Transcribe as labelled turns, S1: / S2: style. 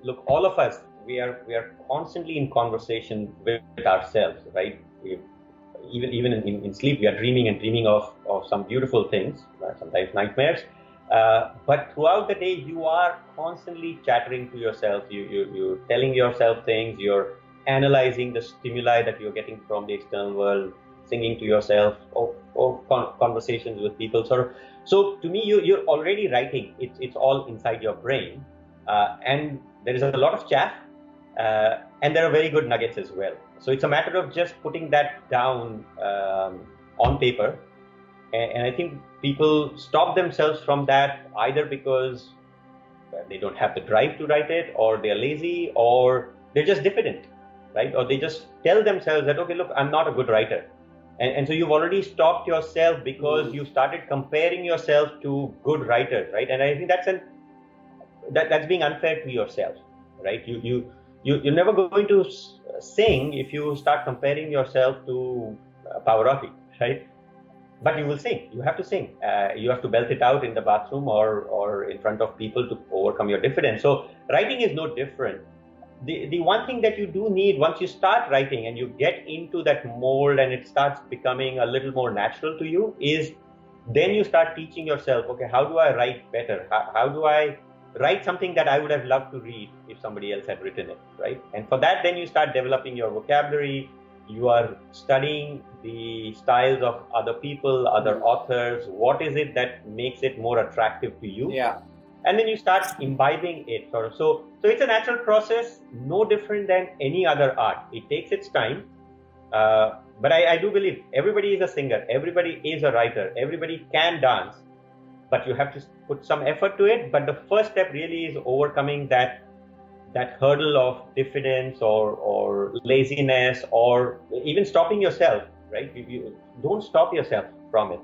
S1: look, all of us, we are constantly in conversation with ourselves, right? Even in sleep, we are dreaming of some beautiful things, sometimes nightmares. But throughout the day, you are constantly chattering to yourself. You're telling yourself things. You're analyzing the stimuli that you're getting from the external world, singing to yourself, or conversations with people. So to me, you're already writing. It's all inside your brain, and there is a lot of chaff, and there are very good nuggets as well. So it's a matter of just putting that down on paper. And I think people stop themselves from that either because they don't have the drive to write it, or they're lazy, or they're just diffident, right? Or they just tell themselves that, okay, look, I'm not a good writer. And so you've already stopped yourself because you started comparing yourself to good writers, right? And I think that's being unfair to yourself, right? You're never going to sing if you start comparing yourself to Pavarotti, right? But you will sing. You have to sing. You have to belt it out in the bathroom or in front of people to overcome your diffidence. So writing is no different. The one thing that you do need, once you start writing and you get into that mold and it starts becoming a little more natural to you, is then you start teaching yourself, okay, how do I write better? How do I write something that I would have loved to read if somebody else had written it, right? And for that, then you start developing your vocabulary. You are studying the styles of other people, other authors. What is it that makes it more attractive to you?
S2: Yeah.
S1: And then you start imbibing it. So it's a natural process, no different than any other art. It takes its time. But I do believe everybody is a singer. Everybody is a writer. Everybody can dance. But you have to put some effort to it. But the first step really is overcoming that hurdle of diffidence or laziness, or even stopping yourself, right? You don't stop yourself from it.